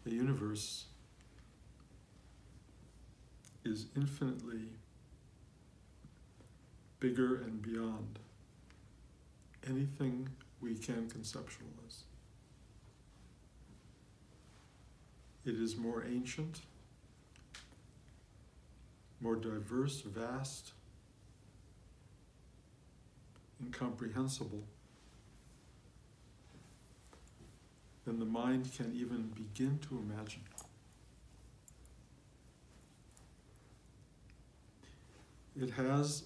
the universe is infinitely bigger and beyond anything we can conceptualize. It is more ancient, more diverse, vast, incomprehensible than the mind can even begin to imagine. It has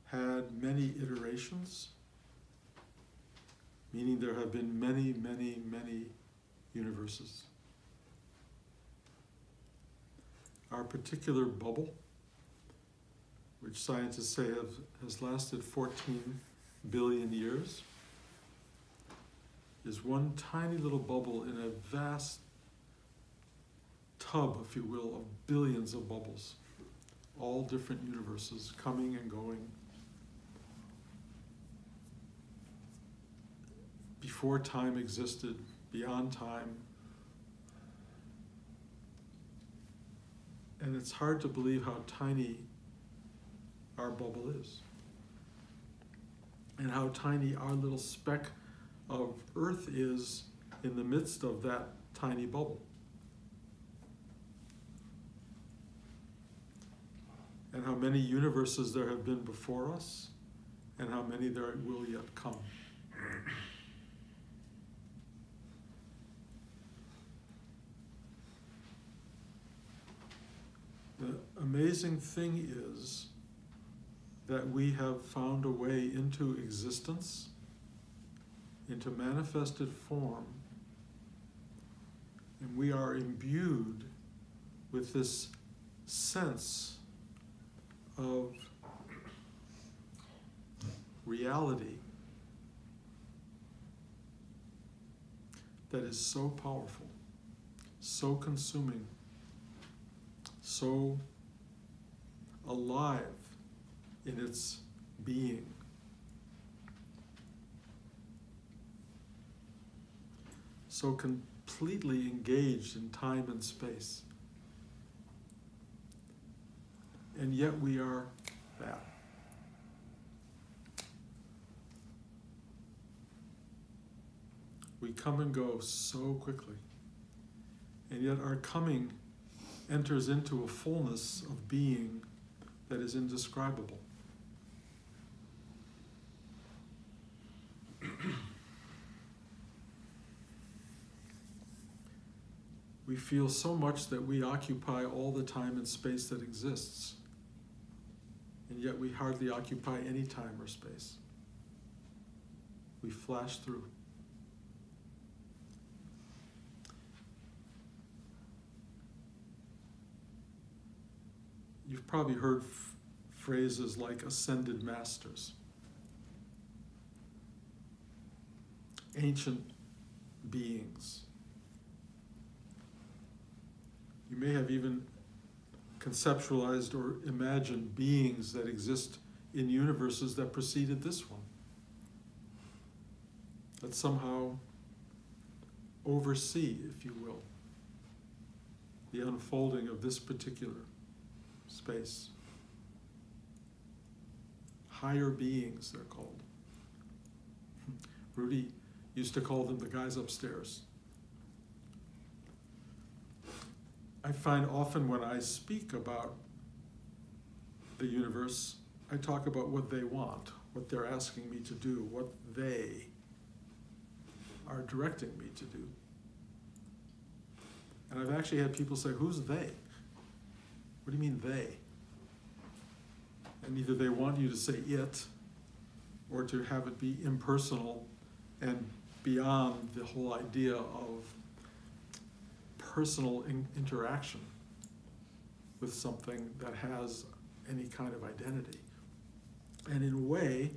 had many iterations, meaning there have been many, many, many universes. Our particular bubble, which scientists say has lasted 14 billion years, is one tiny little bubble in a vast tub, if you will, of billions of bubbles, all different universes coming and going. Before time existed, beyond time. And it's hard to believe how tiny our bubble is, and how tiny our little speck of Earth is in the midst of that tiny bubble. And how many universes there have been before us, and how many there will yet come. The amazing thing is that we have found a way into existence, into manifested form, and we are imbued with this sense of reality that is so powerful, so consuming, so alive in its being. So completely engaged in time and space. And yet we are that. We come and go so quickly. And yet our coming enters into a fullness of being that is indescribable. We feel so much that we occupy all the time and space that exists, and yet we hardly occupy any time or space. We flash through. You've probably heard phrases like ascended masters, ancient beings. You may have even conceptualized or imagined beings that exist in universes that preceded this one, that somehow oversee, if you will, the unfolding of this particular space. Higher beings, they're called. Rudi used to call them the guys upstairs. I find often when I speak about the universe, I talk about what they want, what they're asking me to do, what they are directing me to do. And I've actually had people say, who's they? What do you mean they? And either they want you to say it, or to have it be impersonal and beyond the whole idea of personal interaction with something that has any kind of identity. And in a way,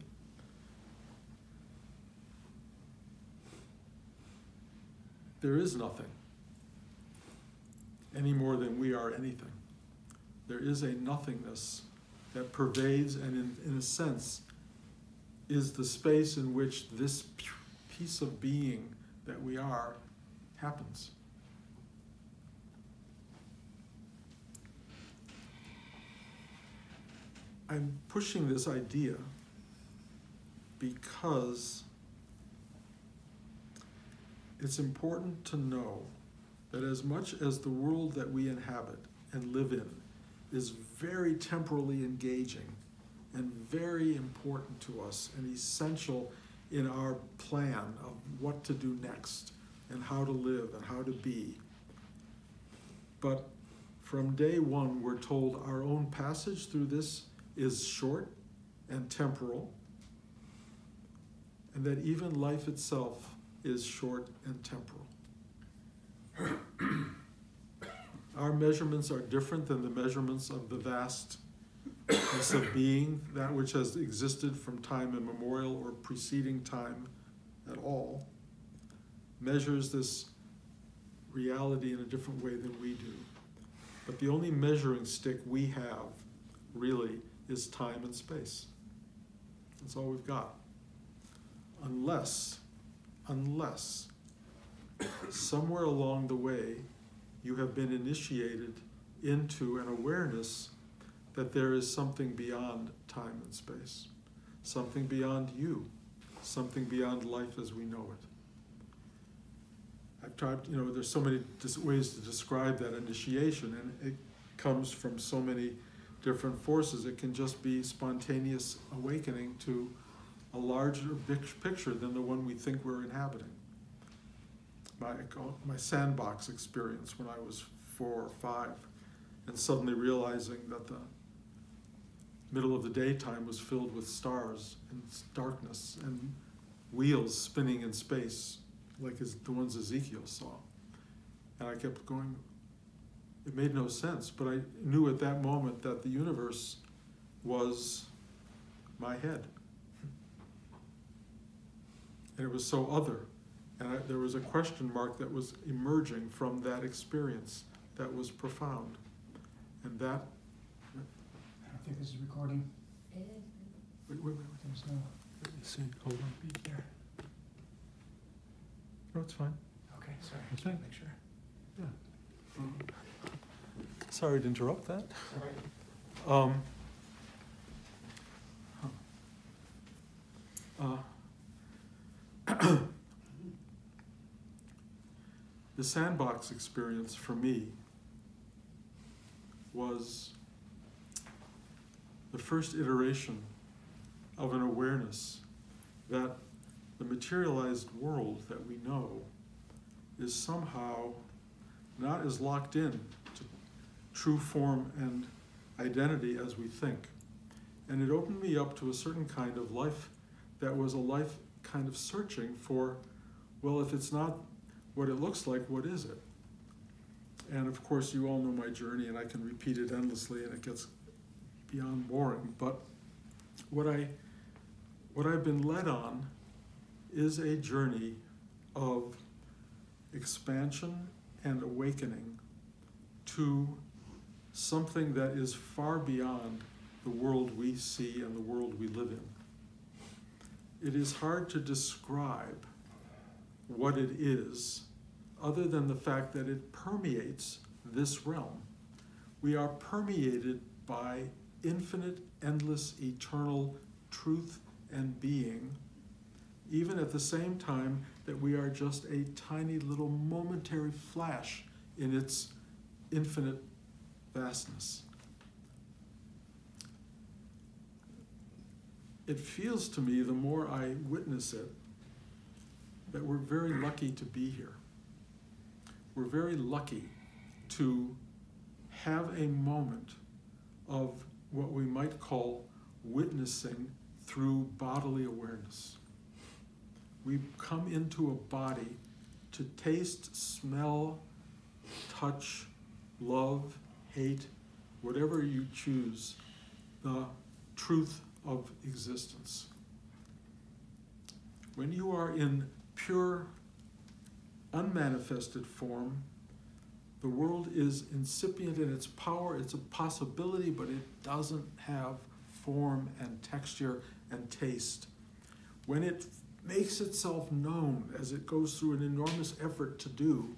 there is nothing any more than we are anything. There is a nothingness that pervades and in a sense is the space in which this piece of being that we are happens. I'm pushing this idea because it's important to know that as much as the world that we inhabit and live in is very temporally engaging and very important to us and essential in our plan of what to do next and how to live and how to be. But from day one, we're told our own passage through this is short and temporal, and that even life itself is short and temporal. Our measurements are different than the measurements of the vastness of being, that which has existed from time immemorial or preceding time at all, measures this reality in a different way than we do. But the only measuring stick we have, really, is time and space. That's all we've got. Unless somewhere along the way you have been initiated into an awareness that there is something beyond time and space, something beyond you, something beyond life as we know it. I've tried, there's so many ways to describe that initiation, and it comes from so many different forces. It can just be spontaneous awakening to a larger picture than the one we think we're inhabiting. My sandbox experience when I was 4 or 5, and suddenly realizing that the middle of the daytime was filled with stars and darkness and wheels spinning in space, like the ones Ezekiel saw. And I kept going, it made no sense, but I knew at that moment that the universe was my head. And it was so other. And there was a question mark that was emerging from that experience that was profound. And that... I don't think this is recording. It is. Wait. There's no... Let me see, hold on. beep there. No, it's fine. Okay, sorry. Okay. Just want to make sure. Yeah. Sorry to interrupt that. Sorry. The sandbox experience for me was the first iteration of an awareness that the materialized world that we know is somehow not as locked in to true form and identity as we think. And it opened me up to a certain kind of life that was a life kind of searching for, well, if it's not what it looks like, what is it? And of course, you all know my journey, and I can repeat it endlessly, and it gets beyond boring. But what I've been led on is a journey of expansion and awakening to something that is far beyond the world we see and the world we live in. It is hard to describe what it is, other than the fact that it permeates this realm. We are permeated by infinite, endless, eternal truth and being, even at the same time that we are just a tiny little momentary flash in its infinite vastness. It feels to me, the more I witness it, that we're very lucky to be here. We're very lucky to have a moment of what we might call witnessing through bodily awareness. We come into a body to taste, smell, touch, love, hate, whatever you choose, the truth of existence. When you are in pure, unmanifested form, the world is incipient in its power, it's a possibility, but it doesn't have form and texture and taste. When it makes itself known, as it goes through an enormous effort to do,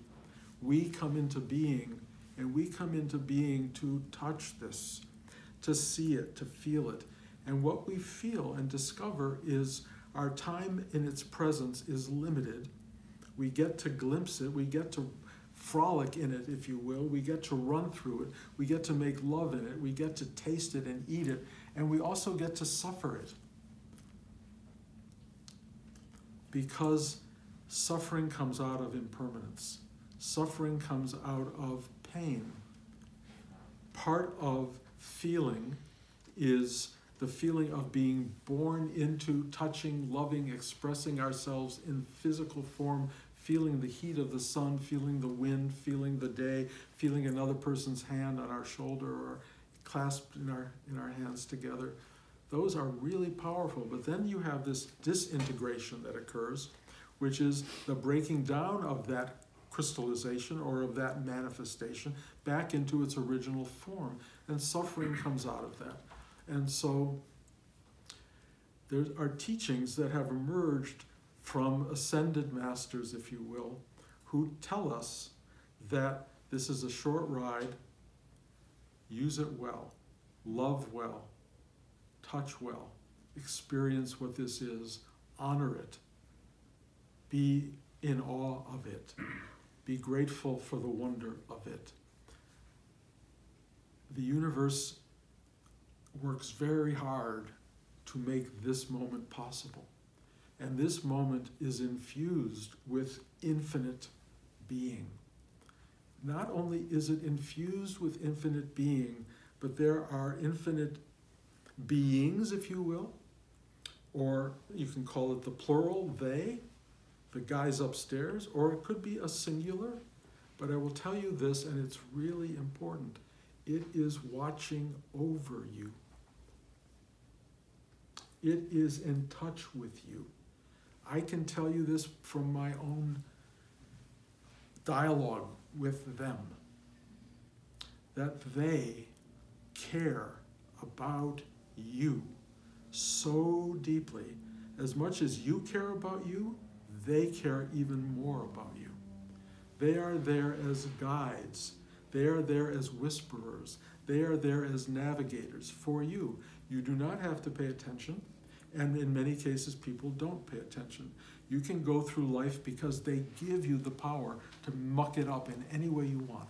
we come into being, and we come into being to touch this, to see it, to feel it, And what we feel and discover is our time in its presence is limited. We get to glimpse it, we get to frolic in it, if you will. We get to run through it. We get to make love in it. We get to taste it and eat it. And we also get to suffer it. Because suffering comes out of impermanence. Suffering comes out of pain. Part of feeling is the feeling of being born into touching, loving, expressing ourselves in physical form, feeling the heat of the sun, feeling the wind, feeling the day, feeling another person's hand on our shoulder or clasped in our hands together. Those are really powerful. But then you have this disintegration that occurs, which is the breaking down of that crystallization or of that manifestation back into its original form. And suffering comes out of that. And so there are teachings that have emerged from ascended masters, if you will, who tell us that this is a short ride, use it well, love well, touch well, experience what this is, honor it, be in awe of it, be grateful for the wonder of it. The universe works very hard to make this moment possible. And this moment is infused with infinite being. Not only is it infused with infinite being, but there are infinite beings, if you will, or you can call it the plural, they, the guys upstairs, or it could be a singular. But I will tell you this, and it's really important. It is watching over you. It is in touch with you. I can tell you this from my own dialogue with them, that they care about you so deeply. As much as you care about you, they care even more about you. They are there as guides. They are there as whisperers. They are there as navigators for you. You do not have to pay attention. And in many cases, people don't pay attention. You can go through life because they give you the power to muck it up in any way you want,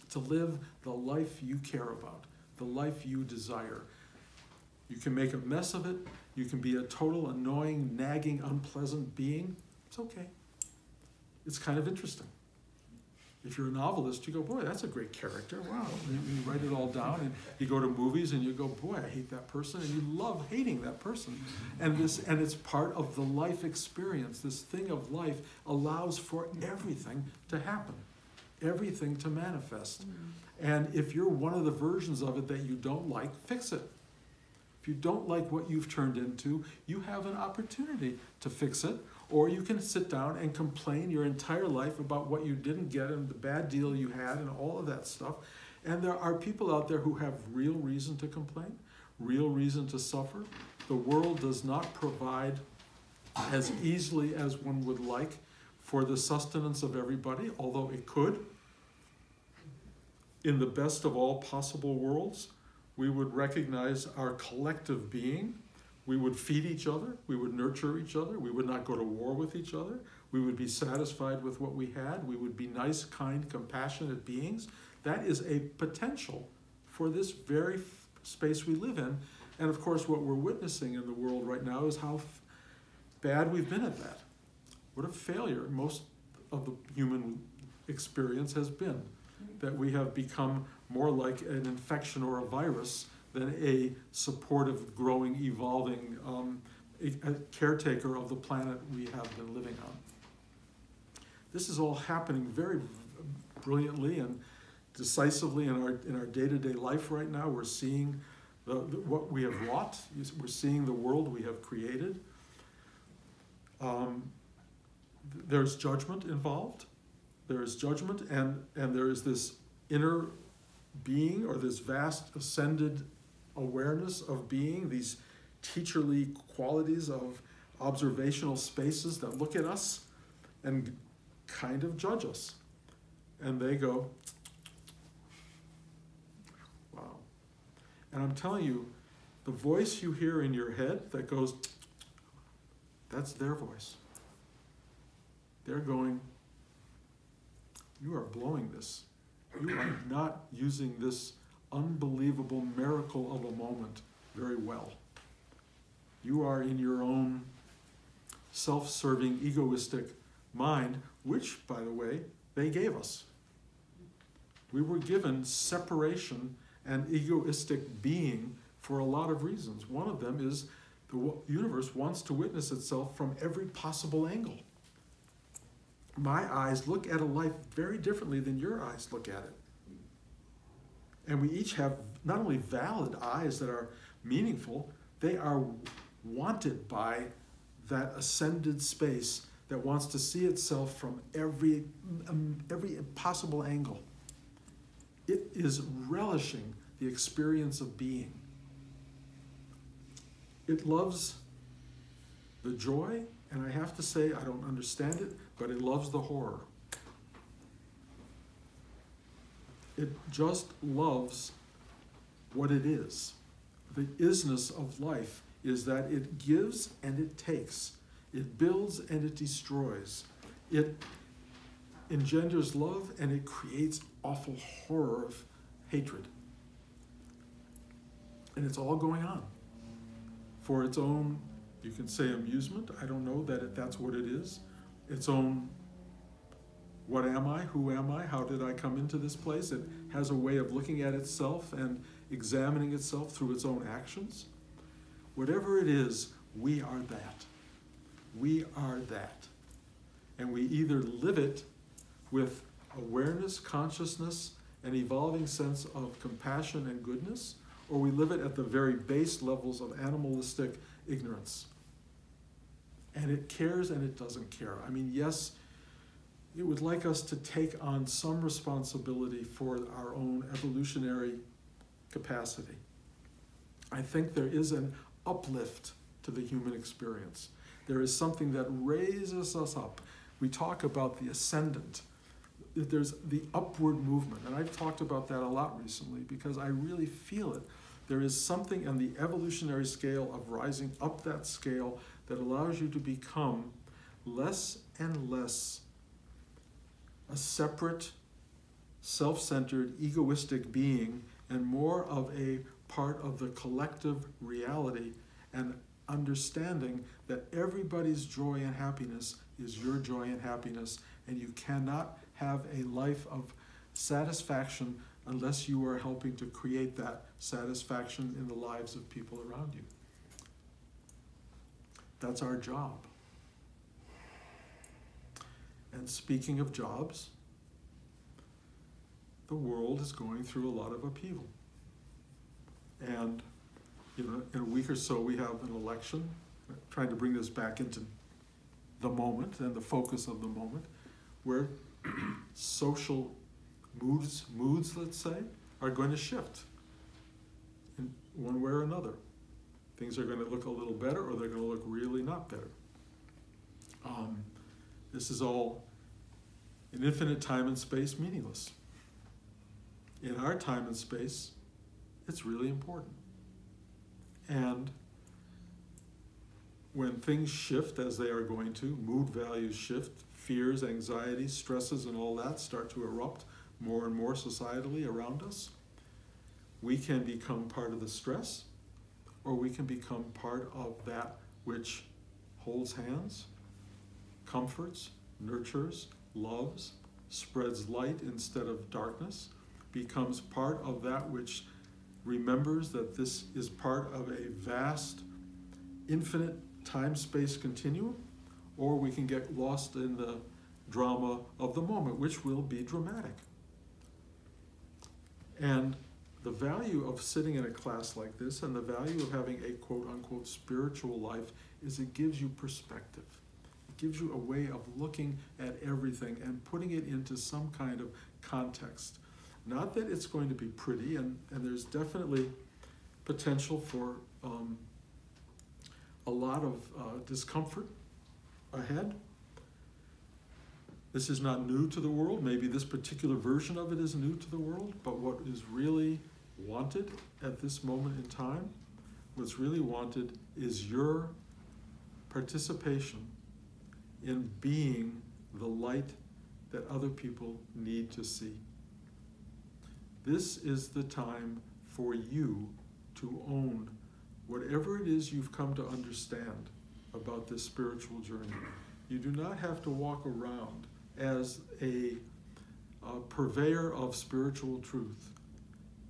to live the life you care about, the life you desire. You can make a mess of it. You can be a total annoying, nagging, unpleasant being. It's okay. It's kind of interesting. If you're a novelist, you go, boy, that's a great character. Wow. And you write it all down, and you go to movies and you go, boy, I hate that person, and you love hating that person. And it's part of the life experience. This thing of life allows for everything to happen, everything to manifest. And if you're one of the versions of it that you don't like, fix it. If you don't like what you've turned into, you have an opportunity to fix it. Or you can sit down and complain your entire life about what you didn't get and the bad deal you had and all of that stuff. And there are people out there who have real reason to complain, real reason to suffer. The world does not provide as easily as one would like for the sustenance of everybody, although it could. In the best of all possible worlds, we would recognize our collective being. We would feed each other, we would nurture each other, we would not go to war with each other, we would be satisfied with what we had, we would be nice, kind, compassionate beings. That is a potential for this very space we live in. And of course, what we're witnessing in the world right now is how bad we've been at that. What a failure most of the human experience has been. That we have become more like an infection or a virus than a supportive, growing, evolving a caretaker of the planet we have been living on. This is all happening very brilliantly and decisively in our day-to-day life right now. We're seeing what we have wrought. We're seeing the world we have created. There's judgment involved. There is judgment, and there is this inner being, or this vast ascended awareness of being, these teacherly qualities of observational spaces that look at us and kind of judge us. And they go, wow. And I'm telling you, The voice you hear in your head that goes, that's their voice. They're going, you are blowing this. You are not using this unbelievable miracle of a moment very well. You are in your own self-serving, egoistic mind, which, by the way, they gave us. We were given separation and egoistic being for a lot of reasons. One of them is the universe wants to witness itself from every possible angle. My eyes look at a life very differently than your eyes look at it. And we each have not only valid eyes that are meaningful, they are wanted by that ascended space that wants to see itself from every possible angle. It is relishing the experience of being. It loves the joy, and I have to say, I don't understand it, but it loves the horror. It just loves what it is. The isness of life is that it gives and it takes. It builds and it destroys. It engenders love and it creates awful horror of hatred. And it's all going on for its own, you can say amusement. I don't know that that's what it is. Its own, what am I? Who am I? How did I come into this place? It has a way of looking at itself and examining itself through its own actions. Whatever it is, we are that. We are that. And we either live it with awareness, consciousness, an evolving sense of compassion and goodness, or we live it at the very base levels of animalistic ignorance. And it cares and it doesn't care. I mean, yes, it would like us to take on some responsibility for our own evolutionary capacity. I think there is an uplift to the human experience. There is something that raises us up. We talk about the ascendant. There's the upward movement, and I've talked about that a lot recently because I really feel it. There is something on the evolutionary scale of rising up that scale that allows you to become less and less a separate, self-centered, egoistic being and more of a part of the collective reality and understanding that everybody's joy and happiness is your joy and happiness, and you cannot have a life of satisfaction unless you are helping to create that satisfaction in the lives of people around you. That's our job. And speaking of jobs, the world is going through a lot of upheaval. And in a week or so, we have an election, trying to bring this back into the moment and the focus of the moment, where social moods, let's say, are going to shift in one way or another. Things are going to look a little better, or they're going to look really not better. This is all, in infinite time and space, meaningless. In our time and space, it's really important. And when things shift, as they are going to, mood values shift, fears, anxieties, stresses, and all that start to erupt more and more societally around us, we can become part of the stress, or we can become part of that which holds hands, comforts, nurtures, loves, spreads light instead of darkness, becomes part of that which remembers that this is part of a vast, infinite time-space continuum, or we can get lost in the drama of the moment, which will be dramatic. And the value of sitting in a class like this and the value of having a quote-unquote spiritual life is it gives you perspective. It gives you a way of looking at everything and putting it into some kind of context. Not that it's going to be pretty, and there's definitely potential for a lot of discomfort ahead. This is not new to the world. Maybe this particular version of it is new to the world, but what is really wanted at this moment in time what's really wanted is your participation in being the light that other people need to see. This is the time for you to own whatever it is you've come to understand about this spiritual journey. You do not have to walk around as a purveyor of spiritual truth,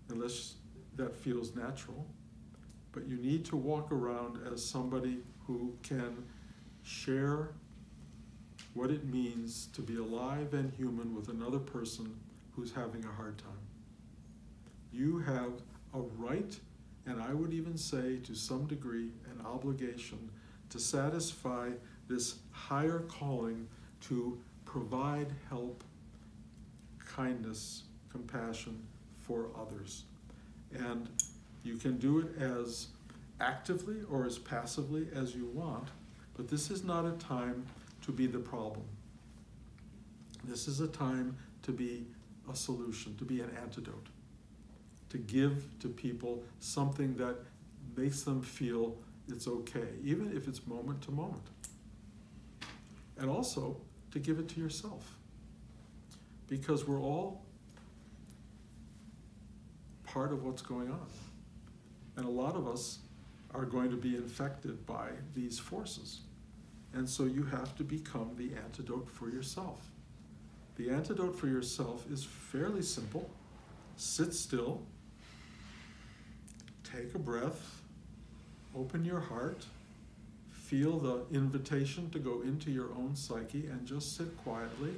unless that feels natural. But you need to walk around as somebody who can share what it means to be alive and human with another person who's having a hard time. You have a right, and I would even say to some degree an obligation, to satisfy this higher calling to provide help, kindness, compassion for others. And you can do it as actively or as passively as you want, but this is not a time to be the problem. This is a time to be a solution, to be an antidote, to give to people something that makes them feel it's okay, even if it's moment to moment. And also to give it to yourself, because we're all part of what's going on. And a lot of us are going to be infected by these forces. And so you have to become the antidote for yourself. The antidote for yourself is fairly simple. Sit still, take a breath, open your heart, feel the invitation to go into your own psyche and just sit quietly.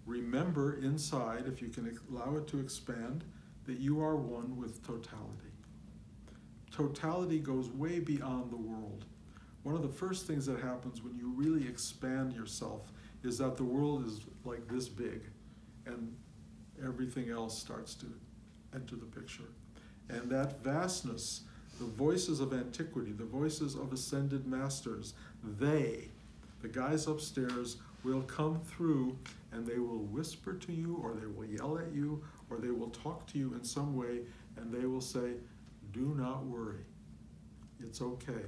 Remember inside, if you can allow it to expand, that you are one with totality. Totality goes way beyond the world. One of the first things that happens when you really expand yourself is that the world is like this big and everything else starts to enter the picture. And that vastness, the voices of antiquity, the voices of ascended masters, the guys upstairs will come through and they will whisper to you, or they will yell at you, or they will talk to you in some way, and they will say, do not worry, it's okay.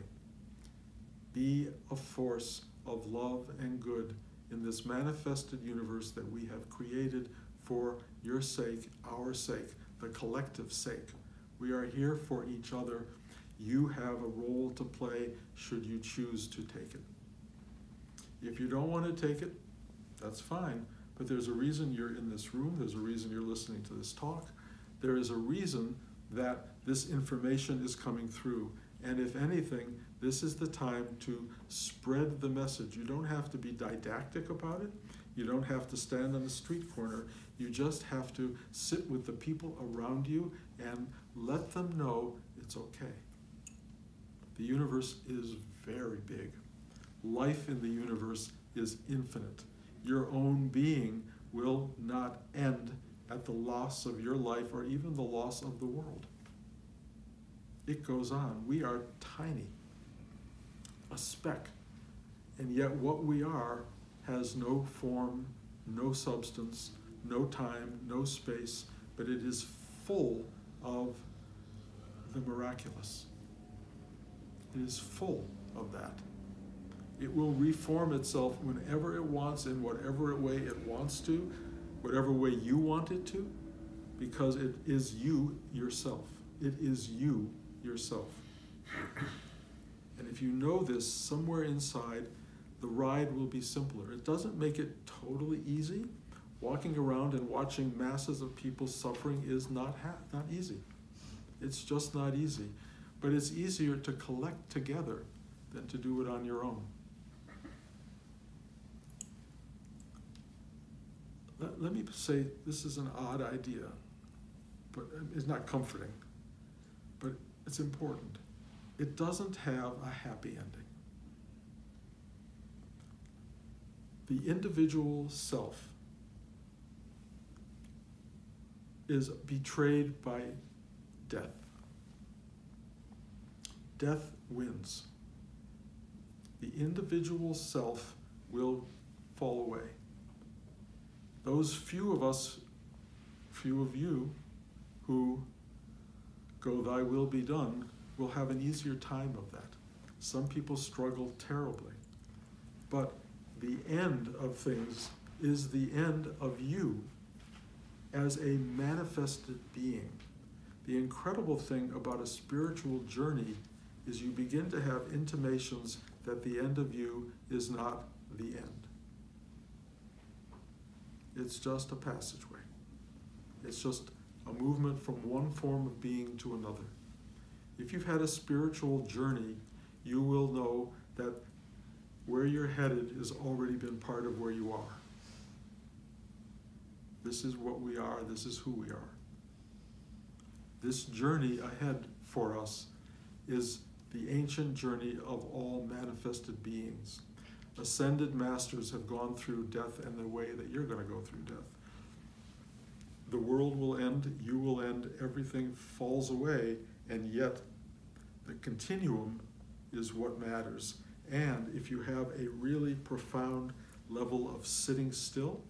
Be a force of love and good in this manifested universe that we have created for your sake, our sake, the collective sake. We are here for each other. You have a role to play should you choose to take it. If you don't want to take it, that's fine, but there's a reason you're in this room, there's a reason you're listening to this talk, there is a reason that this information is coming through. And if anything, this is the time to spread the message. You don't have to be didactic about it. You don't have to stand on the street corner. You just have to sit with the people around you and let them know it's okay. The universe is very big. Life in the universe is infinite. Your own being will not end at the loss of your life or even the loss of the world. It goes on. We are tiny, a speck, and yet what we are has no form, no substance, no time, no space, but it is full of the miraculous. It is full of that. It will reform itself whenever it wants, in whatever way it wants to, whatever way you want it to, because it is you yourself. It is you yourself. And if you know this somewhere inside, the ride will be simpler. It doesn't make it totally easy. Walking around and watching masses of people suffering is not easy. It's just not easy. But it's easier to collect together than to do it on your own. Let me say, this is an odd idea, but it's not comforting, but it's important. It doesn't have a happy ending. The individual self is betrayed by death. Death wins. The individual self will fall away. Those few of us, few of you, who go, thy will be done, will have an easier time of that. Some people struggle terribly. But the end of things is the end of you as a manifested being. The incredible thing about a spiritual journey is you begin to have intimations that the end of you is not the end. It's just a passageway. It's just a movement from one form of being to another. If you've had a spiritual journey, you will know that where you're headed has already been part of where you are. This is what we are. This is who we are. This journey ahead for us is the ancient journey of all manifested beings. Ascended masters have gone through death in the way that you're going to go through death. The world will end, you will end, everything falls away, and yet the continuum is what matters. And if you have a really profound level of sitting still,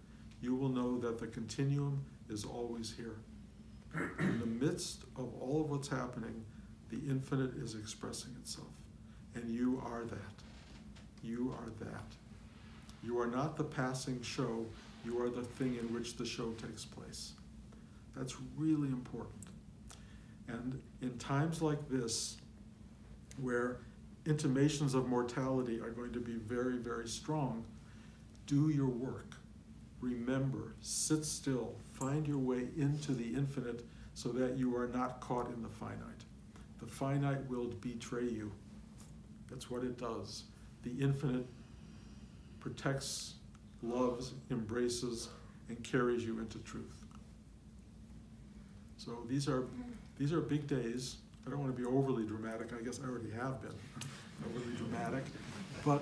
you will know that the continuum is always here. In the midst of all of what's happening, the infinite is expressing itself. And you are that. You are that. You are not the passing show, you are the thing in which the show takes place. That's really important. And in times like this, where intimations of mortality are going to be very, very strong, do your work. Remember, sit still, find your way into the infinite so that you are not caught in the finite. The finite will betray you. That's what it does. The infinite protects, loves, embraces, and carries you into truth. So these are big days. I don't want to be overly dramatic. I guess I already have been overly dramatic, but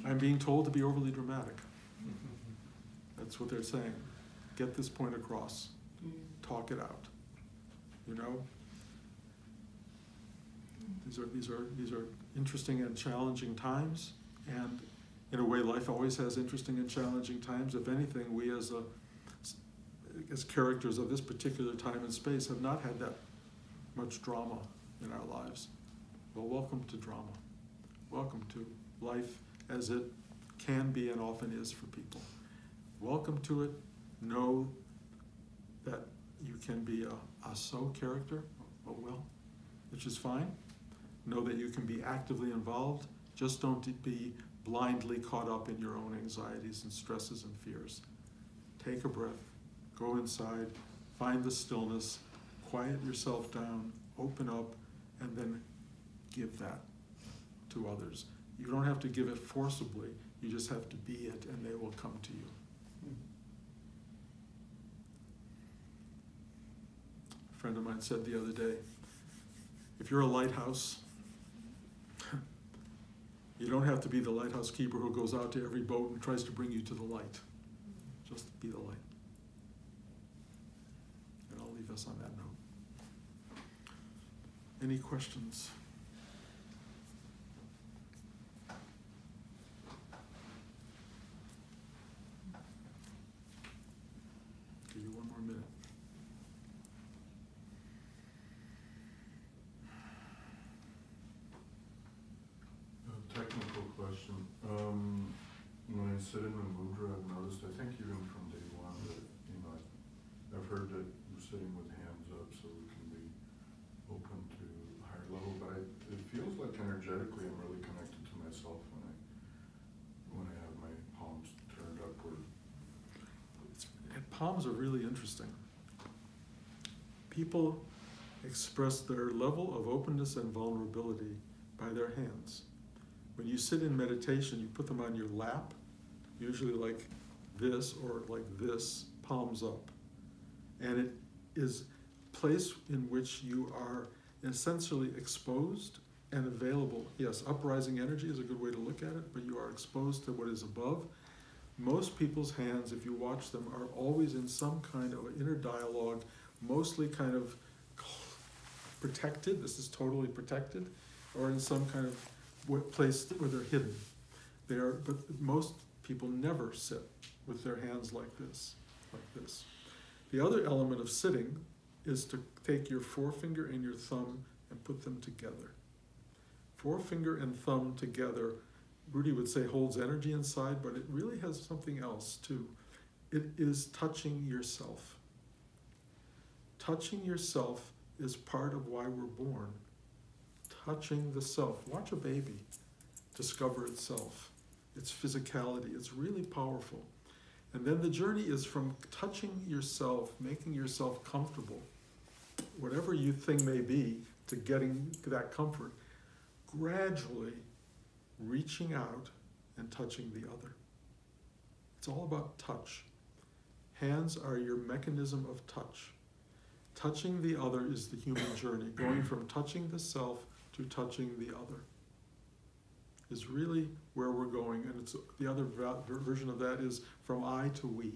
I'm being told to be overly dramatic. That's what they're saying. Get this point across. Talk it out. You know. These are interesting and challenging times, and in a way, life always has interesting and challenging times. If anything, we as characters of this particular time and space have not had that much drama in our lives. Well, welcome to drama. Welcome to life as it can be and often is for people. Welcome to it. Know that you can be a so character, oh well, which is fine. Know that you can be actively involved. Just don't be blindly caught up in your own anxieties and stresses and fears. Take a breath. Go inside, find the stillness, quiet yourself down, open up, and then give that to others. You don't have to give it forcibly, you just have to be it, and they will come to you. A friend of mine said the other day, if you're a lighthouse, you don't have to be the lighthouse keeper who goes out to every boat and tries to bring you to the light. Just be the light. Us on that note. Any questions? Give you one more minute. A technical question. When I sit in the mudra, I've noticed, I think even from day one, that I've heard that sitting with hands up so we can be open to higher level, but it feels like energetically I'm really connected to myself when I have my palms turned upward. Palms are really interesting. People express their level of openness and vulnerability by their hands. When you sit in meditation, you put them on your lap, usually like this or like this, palms up. And it is a place in which you are essentially exposed and available. Yes, uprising energy is a good way to look at it, but you are exposed to what is above. Most people's hands, if you watch them, are always in some kind of inner dialogue, mostly kind of protected, this is totally protected, or in some kind of place where they're hidden. But most people never sit with their hands like this, like this. The other element of sitting is to take your forefinger and your thumb and put them together. Forefinger and thumb together, Rudi would say holds energy inside, but it really has something else too. It is touching yourself. Touching yourself is part of why we're born. Touching the self. Watch a baby discover itself, its physicality. It's really powerful. And then the journey is from touching yourself, making yourself comfortable, whatever you think may be, to getting that comfort, gradually reaching out and touching the other. It's all about touch. Hands are your mechanism of touch. Touching the other is the human journey. Going from touching the self to touching the other is really where we're going. And it's the other version of that is from I to we,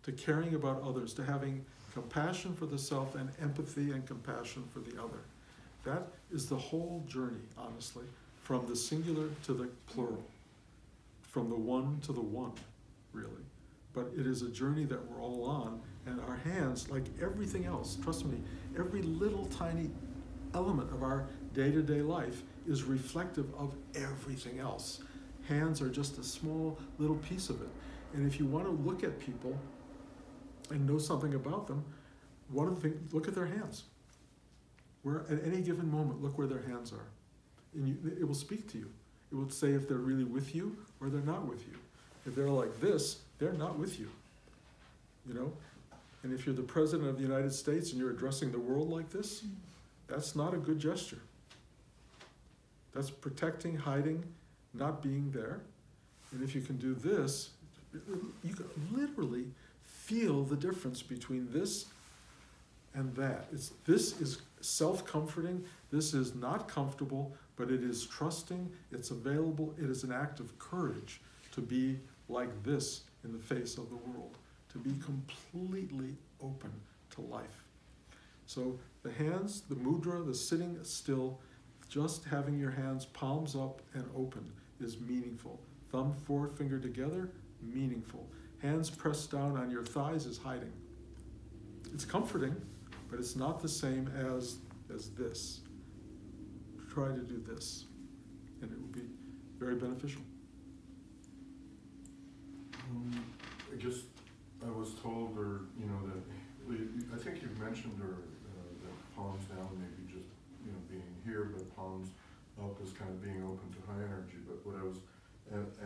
to caring about others, to having compassion for the self and empathy and compassion for the other. That is the whole journey, honestly, from the singular to the plural, from the one to the one, really. But it is a journey that we're all on, and our hands, like everything else, trust me, every little tiny element of our day-to-day life is reflective of everything else. Hands are just a small little piece of it. And if you want to look at people and know something about them, one of the things, look at their hands. Where at any given moment, look where their hands are. And it will speak to you. It will say if they're really with you or they're not with you. If they're like this, they're not with you. You know? And if you're the President of the United States and you're addressing the world like this, that's not a good gesture. That's protecting, hiding, not being there. And if you can do this, you can literally feel the difference between this and that. This is self-comforting, this is not comfortable, but it is trusting, it's available, it is an act of courage to be like this in the face of the world, to be completely open to life. So the hands, the mudra, the sitting still, just having your hands palms up and open is meaningful. Thumb, forefinger together, meaningful. Hands pressed down on your thighs is hiding. It's comforting, but it's not the same as this. Try to do this, and it will be very beneficial. I guess I was told, or that I think you've mentioned, or that palms down maybe just being here, but palms up is kind of being open to high energy. But what I was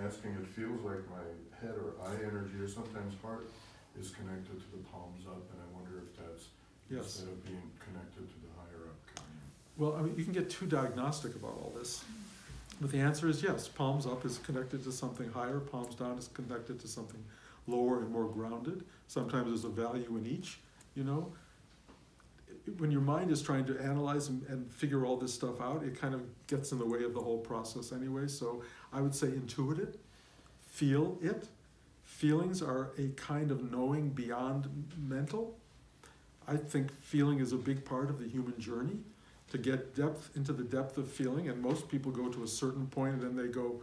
asking, it feels like my head or eye energy, or sometimes heart, is connected to the palms up, and I wonder if that's instead of being connected to the higher up. Well, I mean, you can get too diagnostic about all this. But the answer is yes. Palms up is connected to something higher. Palms down is connected to something lower and more grounded. Sometimes there's a value in each, When your mind is trying to analyze and figure all this stuff out, it kind of gets in the way of the whole process anyway. So I would say intuit it, feel it. Feelings are a kind of knowing beyond mental. I think feeling is a big part of the human journey. To get into the depth of feeling, and most people go to a certain point and then they go,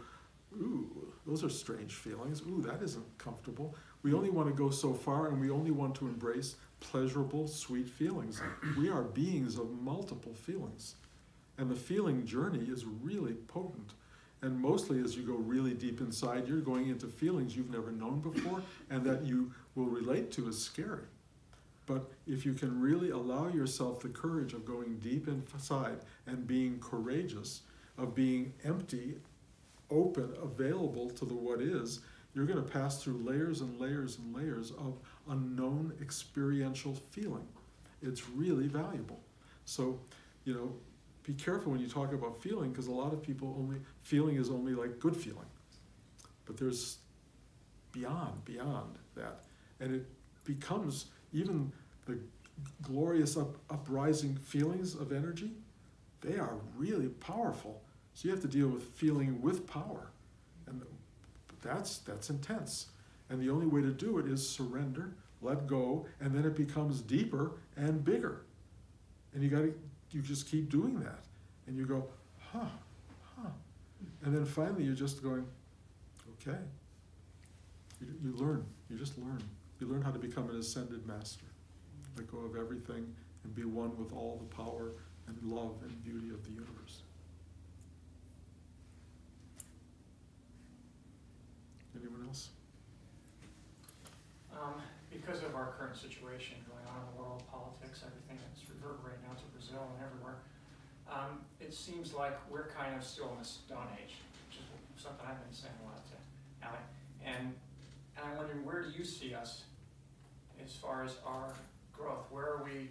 ooh, those are strange feelings. Ooh, that isn't comfortable. We only want to go so far, and we only want to embrace pleasurable, sweet feelings. We are beings of multiple feelings. And the feeling journey is really potent. And mostly as you go really deep inside, you're going into feelings you've never known before and that you will relate to as scary. But if you can really allow yourself the courage of going deep inside and being courageous, of being empty, open, available to the what is, you're going to pass through layers and layers and layers of unknown experiential feeling. It's really valuable. So, be careful when you talk about feeling, because a lot of people feeling is only like good feeling. But there's beyond that. And it becomes even the glorious uprising feelings of energy, they are really powerful. So you have to deal with feeling with power. And that's intense. And the only way to do it is surrender, let go, and then it becomes deeper and bigger. And you just keep doing that. And you go, huh. And then finally you're just going, okay. You learn, you just learn. You learn how to become an ascended master. let go of everything, and be one with all the power and love and beauty of the universe. Anyone else? Because of our current situation going on in the world, politics, everything that's reverberating out to Brazil and everywhere, it seems like we're kind of still in the Stone Age, which is something I've been saying a lot to Allie. And I'm wondering, where do you see us as far as our growth? Where are we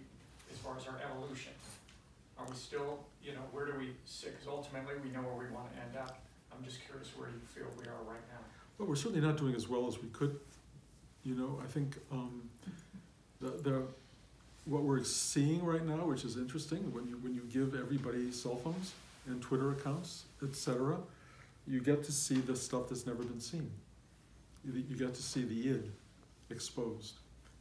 as far as our evolution? Are we still, where do we sit? Because ultimately we know where we want to end up. I'm just curious where you feel we are right now. Well, we're certainly not doing as well as we could. I think what we're seeing right now, which is interesting, when you give everybody cell phones and Twitter accounts, etc., you get to see the stuff that's never been seen. You get to see the id exposed.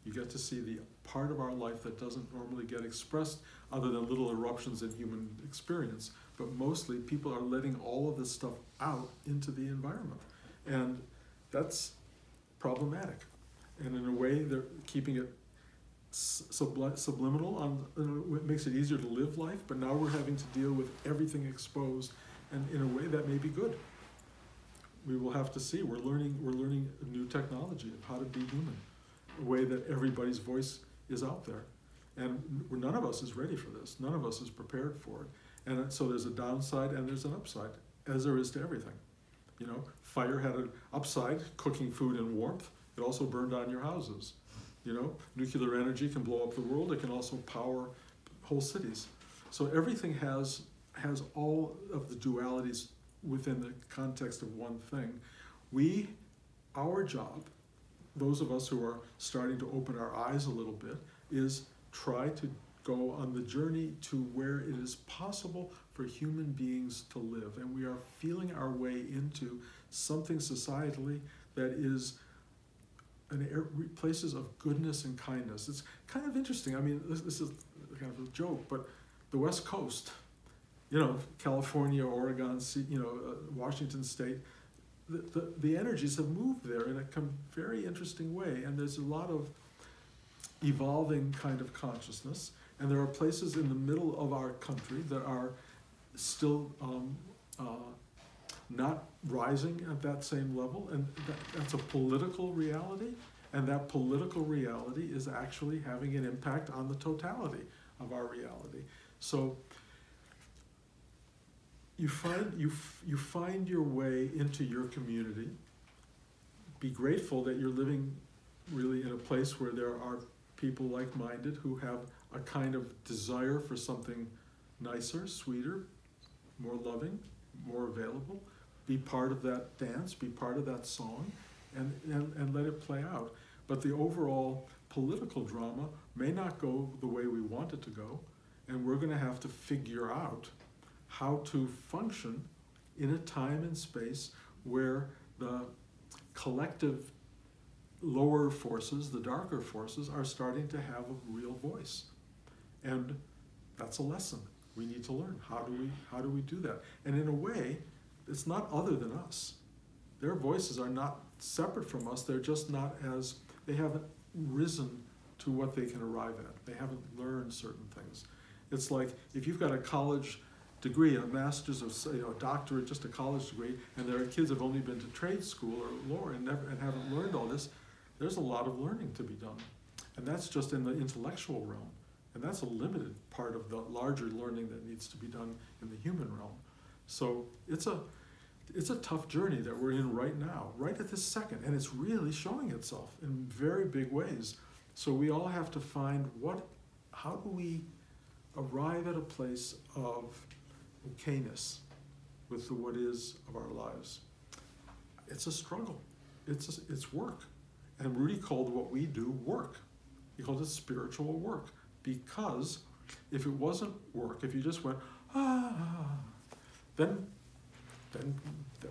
You get to see the part of our life that doesn't normally get expressed other than little eruptions in human experience. But mostly people are letting all of this stuff out into the environment. And that's problematic. And in a way, they're keeping it subliminal. It makes it easier to live life, but now we're having to deal with everything exposed. And in a way, that may be good. We will have to see. We're learning a new technology of how to be human, a way that everybody's voice is out there. And none of us is ready for this. None of us is prepared for it. And so there's a downside and there's an upside, as there is to everything. Fire had an upside, cooking food in warmth. It also burned down your houses. Nuclear energy can blow up the world. It can also power whole cities. So everything has all of the dualities within the context of one thing. Our job, those of us who are starting to open our eyes a little bit, is try to go on the journey to where it is possible for human beings to live. And we are feeling our way into something societally that is places of goodness and kindness. It's kind of interesting. I mean, this is kind of a joke, but the West Coast, California, Oregon, Washington State, the energies have moved there in a very interesting way. And there's a lot of evolving kind of consciousness. And there are places in the middle of our country that are still not rising at that same level, and that's a political reality, and that political reality is actually having an impact on the totality of our reality. So you find your way into your community. Be grateful that you're living really in a place where there are people like-minded who have a kind of desire for something nicer, sweeter, more loving, more available. Be part of that dance, be part of that song, and let it play out. But the overall political drama may not go the way we want it to go, and we're going to have to figure out how to function in a time and space where the collective lower forces, the darker forces, are starting to have a real voice. And that's a lesson we need to learn. How do we do that? And in a way, it's not other than us. Their voices are not separate from us. They're just not they haven't risen to what they can arrive at. They haven't learned certain things. It's like if you've got a college degree, a master's of, a doctorate, just a college degree, and there are kids who have only been to trade school or lower and haven't learned all this, there's a lot of learning to be done. And that's just in the intellectual realm. And that's a limited part of the larger learning that needs to be done in the human realm. So it's a tough journey that we're in right now, right at this second, and it's really showing itself in very big ways. So we all have to find how do we arrive at a place of okayness with the what is of our lives. It's a struggle. It's work. And Rudi called what we do work. He called it spiritual work, because if it wasn't work, if you just went, then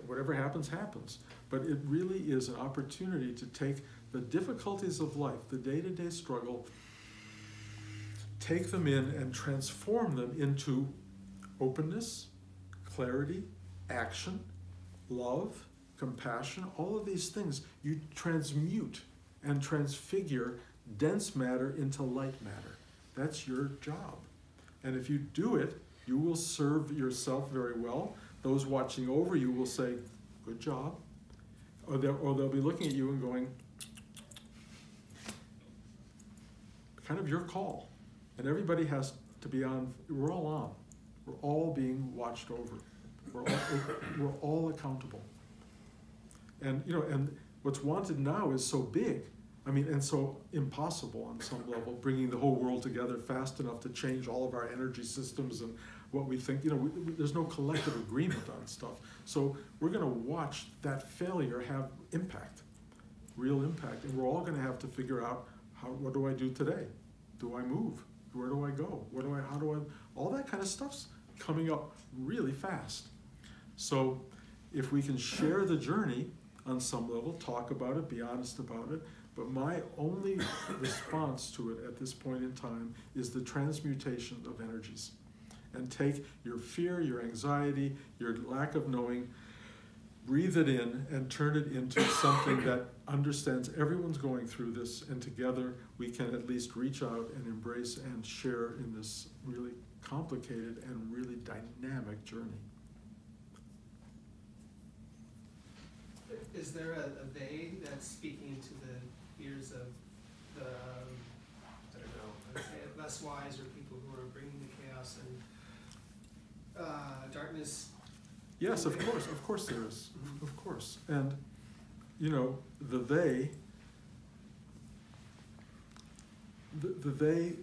whatever happens, happens. But it really is an opportunity to take the difficulties of life, the day-to-day struggle, take them in and transform them into openness, clarity, action, love, compassion, all of these things. You transmute and transfigure dense matter into light matter. That's your job. And if you do it, you will serve yourself very well. Those watching over you will say, good job. Or they'll be looking at you and going, kind of your call. And everybody has to be on, we're all on. We're all being watched over. We're all accountable. And, you know, and what's wanted now is so big. I mean, and so impossible on some level, bringing the whole world together fast enough to change all of our energy systems and what we think. You know, there's no collective agreement on stuff. So we're going to watch that failure have impact, real impact. And we're all going to have to figure out, what do I do today? Do I move? Where do I go? How do I, all that kind of stuff's coming up really fast. So if we can share the journey on some level, talk about it, be honest about it, but my only response to it at this point in time is the transmutation of energies. And take your fear, your anxiety, your lack of knowing, breathe it in and turn it into something that understands everyone's going through this, and together we can at least reach out and embrace and share in this really complicated and really dynamic journey. Is there a they that's speaking into the ears of the, I don't know, I would say less wise, or people who are bringing the chaos and darkness? Yes, of course there is, of course. And, you know, the they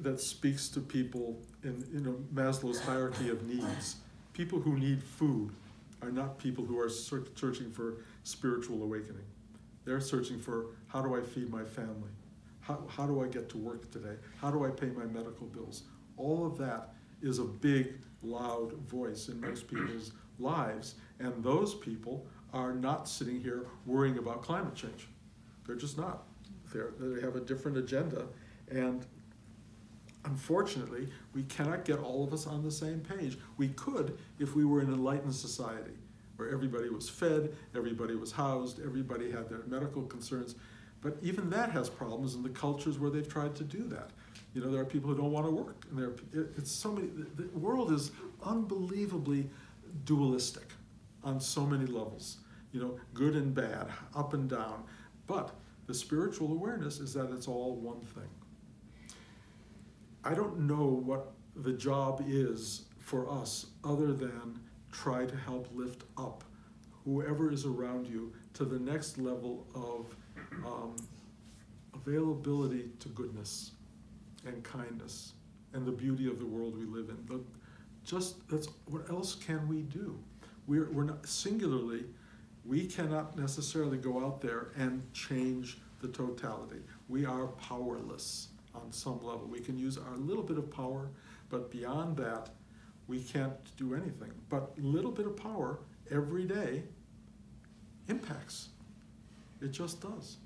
that speaks to people in, you know, Maslow's hierarchy of needs, people who need food are not people who are searching for spiritual awakening. They're searching for, how do I feed my family? How do I get to work today? How do I pay my medical bills? All of that is a big, loud voice in most people's lives, and those people are not sitting here worrying about climate change. They're just not. They have a different agenda, and unfortunately, we cannot get all of us on the same page. We could if we were an enlightened society, where everybody was fed, everybody was housed, everybody had their medical concerns. But even that has problems in the cultures where they've tried to do that. You know, there are people who don't want to work, and it's so many. The world is unbelievably dualistic on so many levels. You know, good and bad, up and down. But the spiritual awareness is that it's all one thing. I don't know what the job is for us other than try to help lift up whoever is around you to the next level of availability to goodness and kindness and the beauty of the world we live in. That's what else can we do? We're not singularly. We cannot necessarily go out there and change the totality. We are powerless on some level. We can use our little bit of power, but beyond that, we can't do anything. But little bit of power every day impacts. It just does.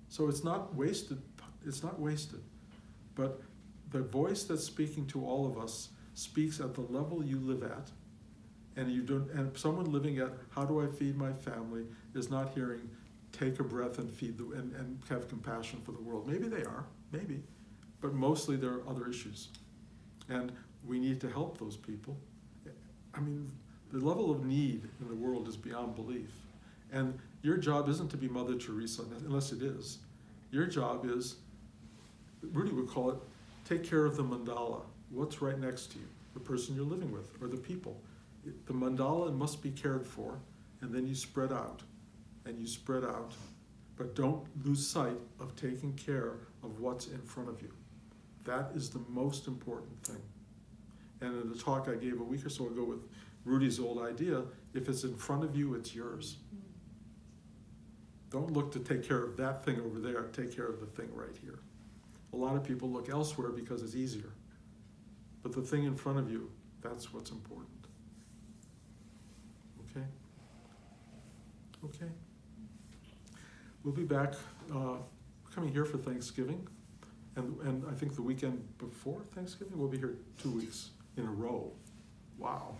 So it's not wasted. It's not wasted. But the voice that's speaking to all of us speaks at the level you live at, and you don't. And someone living at, how do I feed my family, is not hearing, take a breath and feed and have compassion for the world. Maybe they are, maybe, but mostly there are other issues, and we need to help those people. I mean, the level of need in the world is beyond belief, and your job isn't to be Mother Teresa, unless it is. Your job is, Rudi would call it, take care of the mandala. What's right next to you? The person you're living with, or the people. The mandala must be cared for, and then you spread out, and you spread out, but don't lose sight of taking care of what's in front of you. That is the most important thing. And in the talk I gave a week or so ago with Rudi's old idea, if it's in front of you, it's yours. Don't look to take care of that thing over there, take care of the thing right here. A lot of people look elsewhere because it's easier. But the thing in front of you, that's what's important. Okay? Okay. We'll be back coming here for Thanksgiving. And I think the weekend before Thanksgiving, we'll be here 2 weeks in a row. Wow.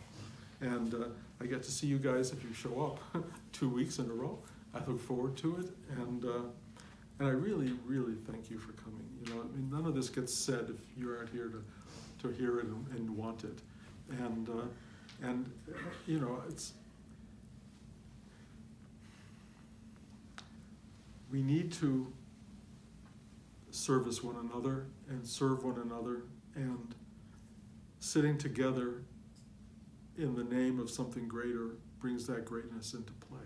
And I get to see you guys if you show up 2 weeks in a row. I look forward to it. And I really, really thank you for coming. You know, I mean, none of this gets said if you aren't here to hear it and want it. And you know, we need to service one another and serve one another, and sitting together in the name of something greater brings that greatness into play.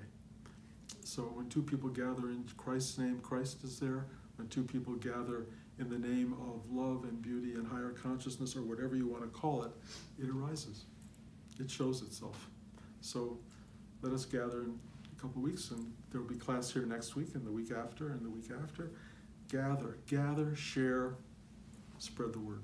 So when two people gather in Christ's name, Christ is there. When two people gather in the name of love and beauty and higher consciousness, or whatever you want to call it, it arises. It shows itself. So let us gather in a couple of weeks, and there will be class here next week and the week after and the week after. Gather, share, spread the word.